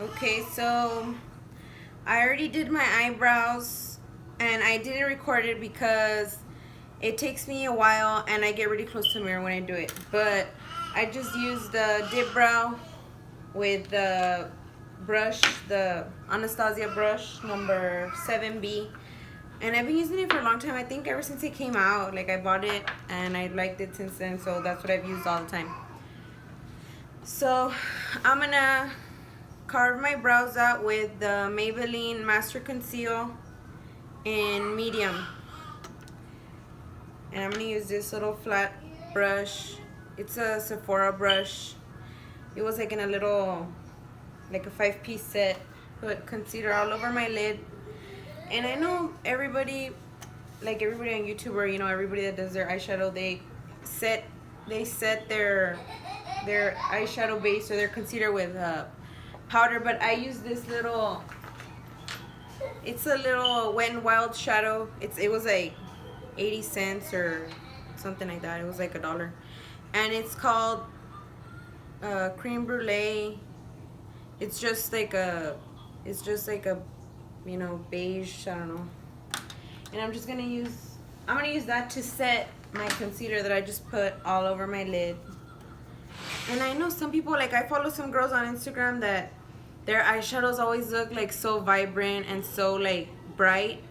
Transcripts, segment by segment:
Okay, so I already did my eyebrows and I didn't record it because it takes me a while and I get really close to the mirror when I do it. But I just used the dip brow with the brush, the Anastasia brush number 7B. And I've been using it for a long time. I think ever since it came out. Like I bought it and I liked it since then, so that's what I've used all the time. So I'm gonna carve my brows out with the Maybelline Master Conceal in medium. And I'm gonna use this little flat brush. It's a Sephora brush. It was like in a little, like a 5-piece set. Put concealer all over my lid. And I know everybody, like everybody on YouTube, or everybody that does their eyeshadow, they set their eyeshadow base or their concealer with powder. But I use this little. It's a little Wet n Wild shadow. It was like 80 cents or something like that. It was like $1, and it's called Creme Brulee. It's just like a beige, I don't know. And I'm gonna use that to set my concealer that I just put all over my lid. And I know some people, like I follow some girls on Instagram that their eyeshadows always look like so vibrant and so like bright,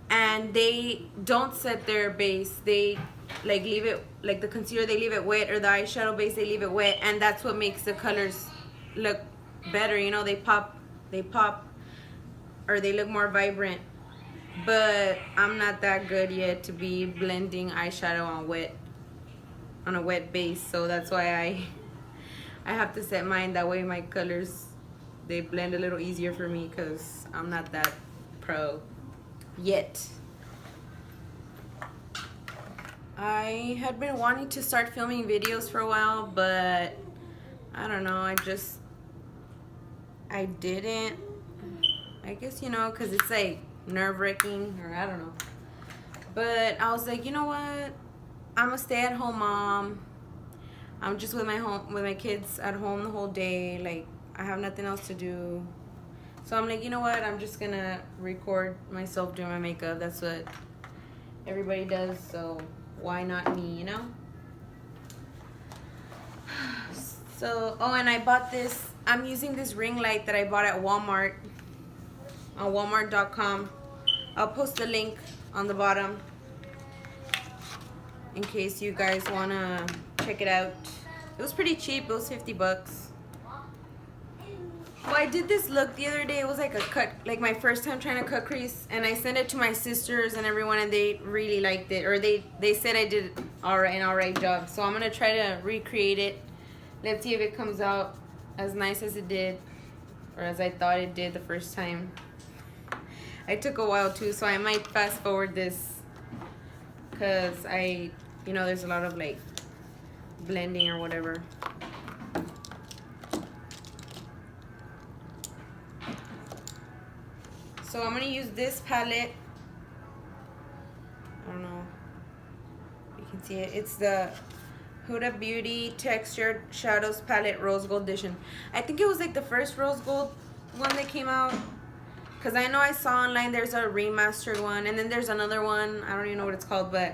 and they don't set their base. They like leave it, like the concealer they leave it wet, or the eyeshadow base they leave it wet, and that's what makes the colors look better. They pop, or they look more vibrant. But I'm not that good yet to be blending eyeshadow on a wet base, so that's why I have to set mine that way. My colors, they blend a little easier for me because I'm not that pro yet. I had been wanting to start filming videos for a while, but I don't know, I didn't. I guess, because it's like nerve-wracking, or I don't know. But I was like, you know what? I'm a stay-at-home mom. I'm just with my kids at home the whole day. Like, I have nothing else to do. So I'm like, you know what? I'm just gonna record myself doing my makeup. That's what everybody does, so why not me, So, and I bought this. I'm using this ring light that I bought at Walmart, on walmart.com. I'll post the link on the bottom in case you guys want to check it out. It was pretty cheap. It was $50. Well, I did this look the other day. It was like a cut, like my first time trying to cut crease, and I sent it to my sisters and everyone, and they really liked it, or they said I did an alright job. So I'm gonna try to recreate it. Let's see if it comes out as nice as it did, or as I thought it did the first time. I took a while too, so I might fast forward this because there's a lot of like blending or whatever. So I'm gonna use this palette. I don't know if you can see it. It's the Huda Beauty Textured Shadows Palette Rose Gold Edition. I think it was like the first rose gold one that came out, because I know I saw online there's a remastered one, and then there's another one. I don't even know what it's called, but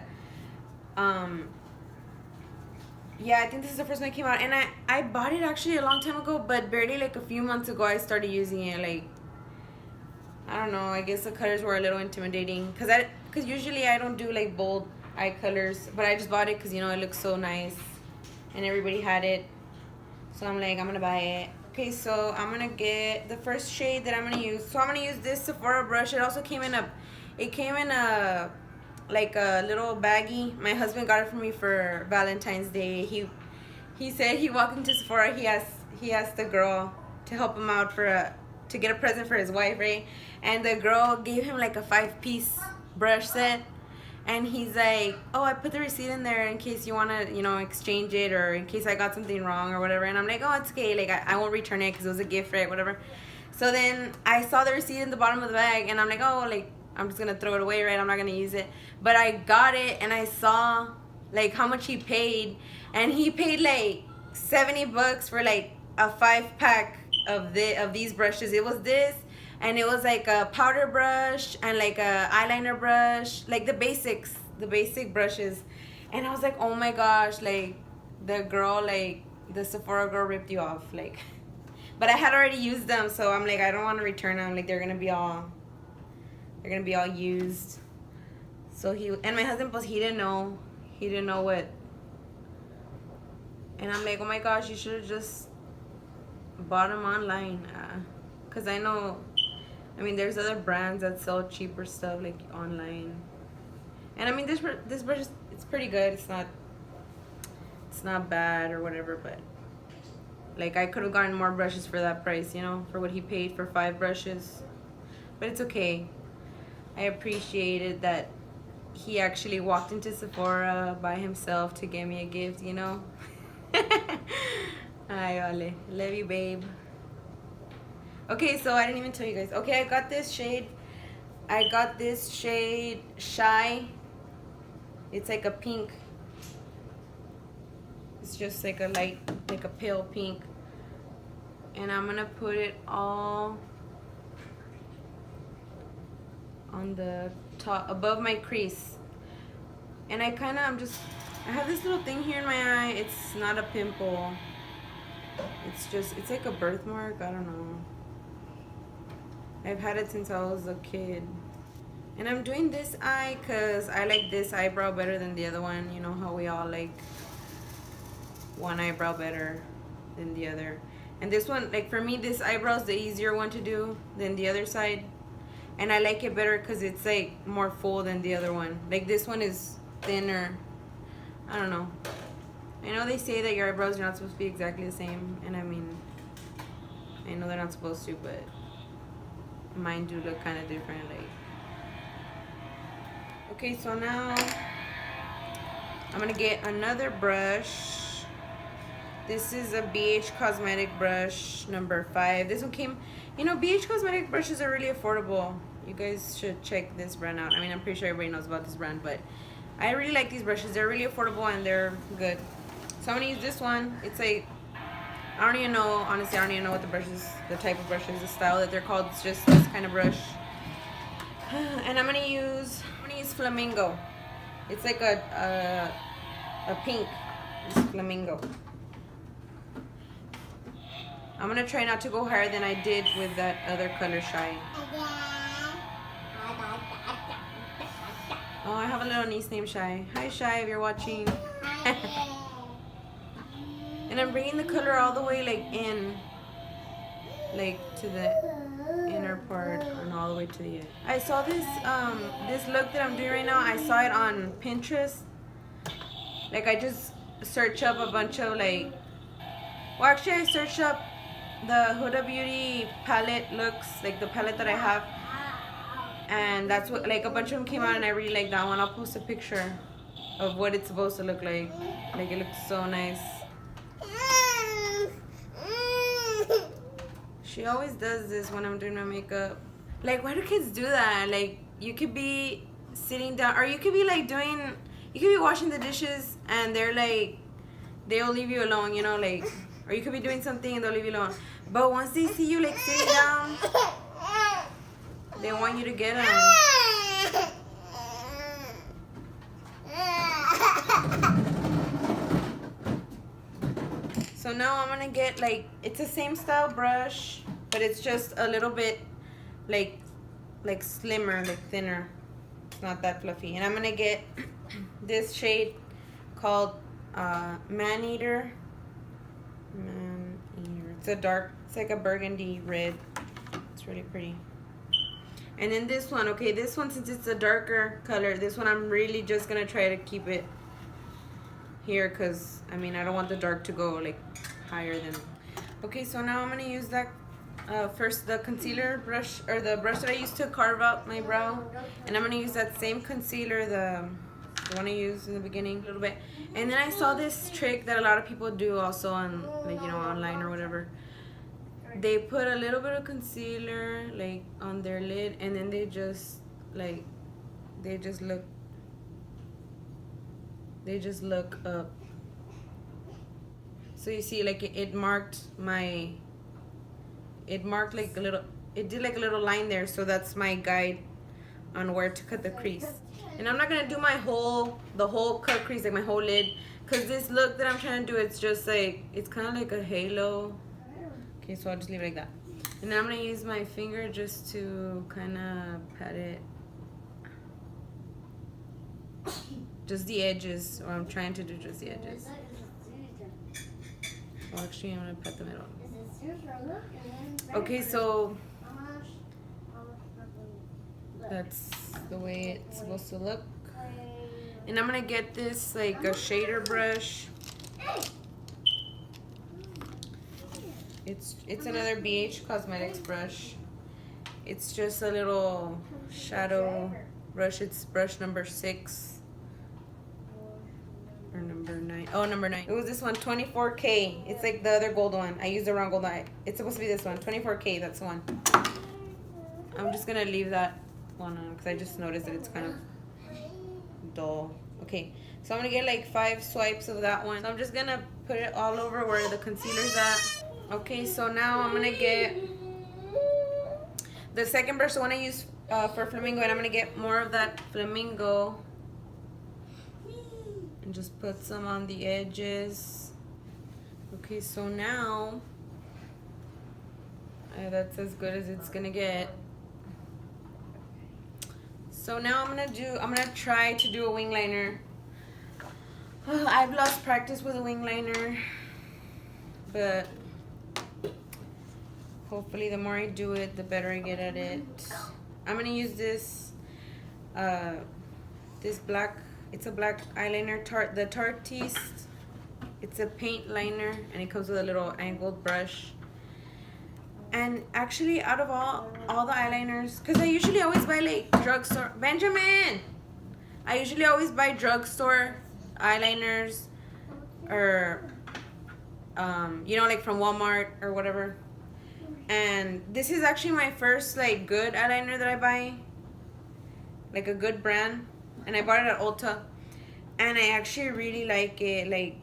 yeah, I think this is the first one that came out, and I bought it actually a long time ago, but barely like a few months ago I started using it. Like, I don't know, I guess the colors were a little intimidating, because usually I don't do like bold eye colors, but I just bought it because it looks so nice and everybody had it, so I'm like, I'm gonna buy it. Okay, so I'm gonna get the first shade that I'm gonna use. So I'm gonna use this Sephora brush. It also came in a like a little baggie. My husband got it for me for Valentine's Day. He said he walked into Sephora, he asked the girl to help him out to get a present for his wife, right? And the girl gave him like a 5-piece brush set, and he's like, oh, I put the receipt in there in case you want to exchange it, or in case I got something wrong or whatever. And I'm like, oh, it's okay, like I won't return it because it was a gift, right? Whatever. So then I saw the receipt in the bottom of the bag, and I'm like, oh, like I'm just gonna throw it away, right? I'm not gonna use it. But I got it, and I saw like how much he paid, and he paid like $70 for like a 5-pack of these brushes. It was this, and it was like a powder brush and like a eyeliner brush, like the basics, the basic brushes. And I was like, oh my gosh, like the girl, like the Sephora girl ripped you off, like. But I had already used them, so I'm like, I don't want to return them. Like they're gonna be all used. So my husband, plus he didn't know what. And I'm like, oh my gosh, you should have just bought them online, cause I know, I mean, there's other brands that sell cheaper stuff like online. And I mean, this brush it's pretty good. It's not bad or whatever, but like I could have gotten more brushes for that price, you know, for what he paid for 5 brushes. But it's okay. I appreciated that he actually walked into Sephora by himself to get me a gift, you know. Ay, vale. Love you, babe. Okay, so I didn't even tell you guys. Okay, I got this shade. Shy. It's like a pink. It's just like a light, like a pale pink. And I'm gonna put it all on the top, above my crease. And I have this little thing here in my eye. It's not a pimple. It's like a birthmark. I don't know. I've had it since I was a kid. And I'm doing this eye because I like this eyebrow better than the other one. You know how we all like one eyebrow better than the other. And this one, like for me, this eyebrow is the easier one to do than the other side. And I like it better because it's like more full than the other one. Like this one is thinner. I don't know. I know they say that your eyebrows are not supposed to be exactly the same. And I mean, I know they're not supposed to, but mine do look kind of different. Like, okay, so now I'm gonna get another brush. This is a BH Cosmetic brush number 5. This one came, you know, BH Cosmetic brushes are really affordable. You guys should check this brand out. I mean, I'm pretty sure everybody knows about this brand, but I really like these brushes. They're really affordable and they're good. So I'm gonna use this one. It's like, I don't even know, honestly, I don't even know what the type of brushes, the style that they're called. It's just this kind of brush. And I'm gonna use Flamingo. It's like a pink. It's Flamingo. I'm gonna try not to go higher than I did with that other color, Shy. Oh, I have a little niece named Shy. Hi, Shy, if you're watching. And I'm bringing the color all the way like in, like to the inner part and all the way to the edge. I saw this this look that I'm doing right now. I saw it on Pinterest. Like I just search up a bunch of like, well actually I searched up the Huda Beauty palette looks, like the palette that I have, and that's what, like a bunch of them came out and I really like that one. I'll post a picture of what it's supposed to look like. Like it looks so nice. She always does this when I'm doing my makeup. Like, why do kids do that? Like, you could be sitting down, or you could be like you could be washing the dishes and they're like, they'll leave you alone, you know, like, or you could be doing something and they'll leave you alone. But once they see you like sitting down, they want you to get them. So now I'm gonna get like, it's the same style brush, but it's just a little bit like slimmer, like thinner. It's not that fluffy. And I'm gonna get this shade called Man Eater. It's a dark, it's like a burgundy red. It's really pretty. And then this one, okay, this one, since it's a darker color, this one I'm really just gonna try to keep it here, because I mean I don't want the dark to go like higher than. Okay, so now I'm gonna use that first the concealer brush, or the brush that I used to carve out my brow, and I'm gonna use that same concealer, the one I used in the beginning a little bit. And then I saw this trick that a lot of people do also on, like, you know, online or whatever. They put a little bit of concealer like on their lid, and then they just like look up. So you see, like it marked my it marked like a little, it did like a little line there, so that's my guide on where to cut the crease. And I'm not gonna do the whole cut crease, like my whole lid, because this look that I'm trying to do, it's just like, it's kind of like a halo. Okay, so I'll just leave it like that. And then I'm gonna use my finger just to kind of pat it. Just the edges, or I'm trying to do just the edges. Well, actually, I'm gonna pat the middle. Okay, so that's the way it's supposed to look. And I'm gonna get this like a shader brush. It's another BH Cosmetics brush. It's just a little shadow brush. It's brush number 6 or number 9. Oh, number 9. It was this one, 24K. It's like the other gold one. I used the wrong gold eye. It's supposed to be this one, 24K. That's the one. I'm just gonna leave that one on because I just noticed that it's kind of dull. Okay, so I'm gonna get like 5 swipes of that one. So I'm just gonna put it all over where the concealer's at. Okay, so now I'm gonna get the second brush, the one I use for flamingo, and I'm gonna get more of that flamingo and just put some on the edges. Okay, so now that's as good as it's gonna get. So now I'm gonna try to do a wing liner. I've lost practice with a wing liner, but hopefully the more I do it, the better I get at it. I'm gonna use this black, it's a black eyeliner, the Tartiste. It's a paint liner, and it comes with a little angled brush. And actually, out of all the eyeliners, because I usually always buy like drugstore, Benjamin! I usually always buy drugstore eyeliners, or you know, like from Walmart or whatever. And this is actually my first like good eyeliner that I buy, like a good brand, and I bought it at Ulta, and I actually really like it. Like,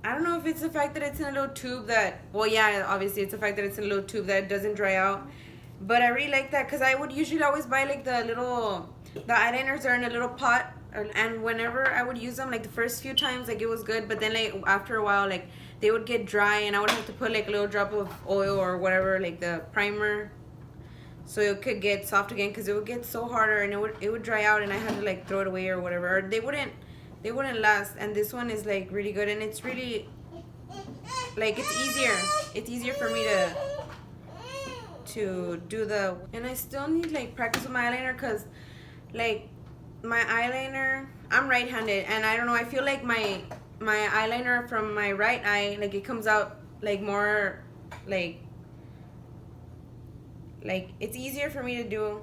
I don't know if it's the fact that it's in a little tube that, well, yeah, obviously it's the fact that it's in a little tube that it doesn't dry out, but I really like that because I would usually always buy like the eyeliners are in a little pot, and whenever I would use them, like the first few times, like it was good, but then like after a while, like they would get dry, and I would have to put like a little drop of oil or whatever, like the primer, so it could get soft again, because it would get so harder, and it would dry out, and I had to like throw it away or whatever, or they wouldn't last. And this one is like really good, and it's really like it's easier for me to do the, and I still need like practice with my eyeliner, because like my eyeliner, I'm right-handed, and I don't know, I feel like my eyeliner from my right eye, like it comes out like more like it's easier for me to do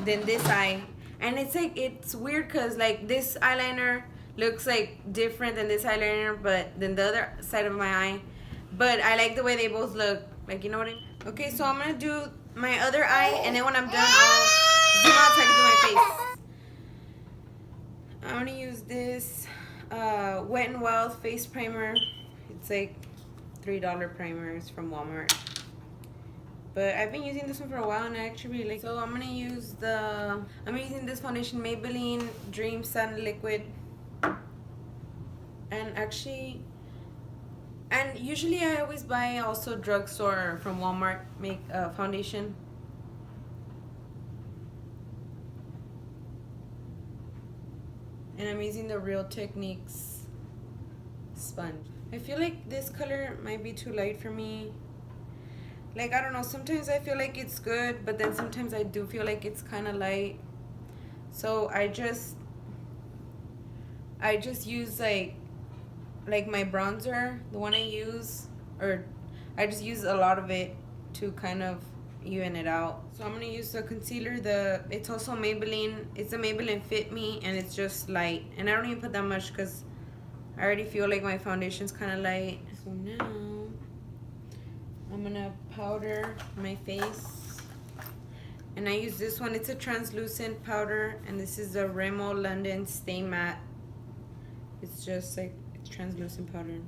than this eye. And it's like, it's weird because like this eyeliner looks like different than this eyeliner, but than the other side of my eye, but I like the way they both look, like, you know what I mean? Okay, so I'm gonna do my other eye, and then when I'm done, I'll zoom out so I can do my face. I'm gonna use this Wet n Wild face primer. It's like $3 primers from Walmart, but I've been using this one for a while, and I actually really like it. So I'm using this foundation, Maybelline Dream Satin Liquid, and usually I always buy also drugstore from Walmart foundation. And I'm using the Real Techniques sponge. I feel like this color might be too light for me. Like, I don't know, sometimes I feel like it's good, but then sometimes I do feel like it's kind of light. So I just use like my bronzer, the one I use, or I just use a lot of it to kind of even it out. So I'm gonna use the concealer, it's also Maybelline, it's a Maybelline Fit Me, and it's just light, and I don't even put that much because I already feel like my foundation's kind of light. So now I'm gonna powder my face, and I use this one. It's a translucent powder, and this is the Remo London Stay Matte. It's just like, it's translucent powder.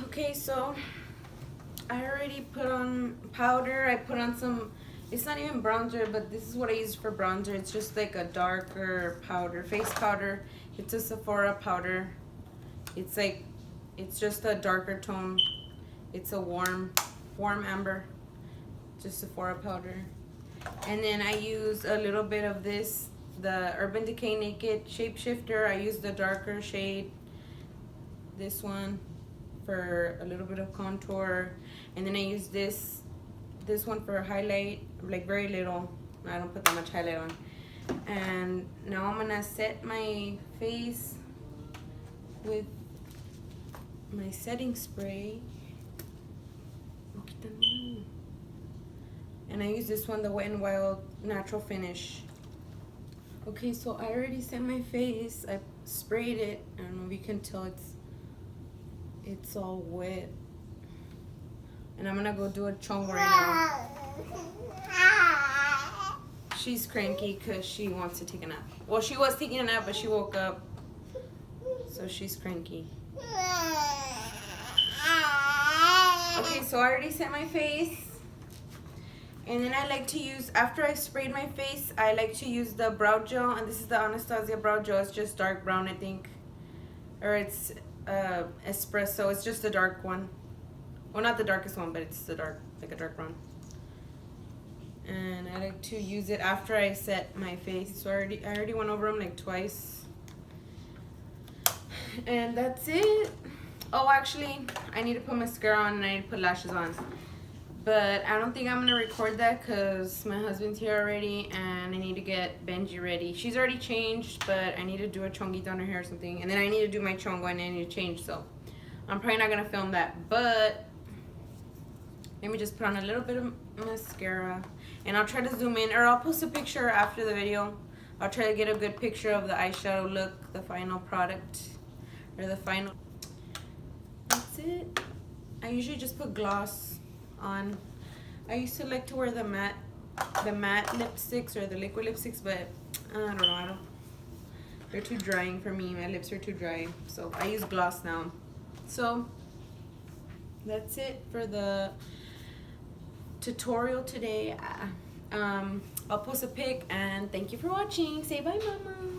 Okay, so I already put on powder. I put on some, it's not even bronzer, but this is what I use for bronzer. It's just like a darker powder, face powder. It's a Sephora powder. It's like, it's just a darker tone. It's a warm amber. Just Sephora powder. And then I use a little bit of this, the Urban Decay Naked Shapeshifter. I use the darker shade, this one, for a little bit of contour. And then I use this one for highlight, like very little. I don't put that much highlight on. And now I'm gonna set my face with my setting spray. And I use this one, the Wet n Wild Natural Finish. Okay, so I already set my face. I sprayed it. I don't know if you can tell, it's all wet. And I'm gonna go do a chongo right now. She's cranky because she wants to take a nap. Well, she was taking a nap, but she woke up. So she's cranky. Okay, so I already set my face. And then I like to use, after I sprayed my face, I like to use the brow gel. And this is the Anastasia brow gel. It's just dark brown, I think. Or it's espresso. It's just the dark one. Well, not the darkest one, but it's the dark, like a dark brown. And I like to use it after I set my face. So I already went over them like twice. And that's it. Oh, actually, I need to put mascara on and I need to put lashes on. But I don't think I'm gonna record that because my husband's here already and I need to get Benji ready. She's already changed, but I need to do a chonguito on her hair or something. And then I need to do my chongo and I need to change, so I'm probably not gonna film that. But let me just put on a little bit of mascara and I'll try to zoom in, or I'll post a picture after the video. I'll try to get a good picture of the eyeshadow look, the final product, or the final. That's it. I usually just put gloss on. I used to like to wear the matte lipsticks or the liquid lipsticks, but I don't know, they're too drying for me. My lips are too dry, so I use gloss now. So that's it for the tutorial today. I'll post a pic and thank you for watching. Say bye, mama.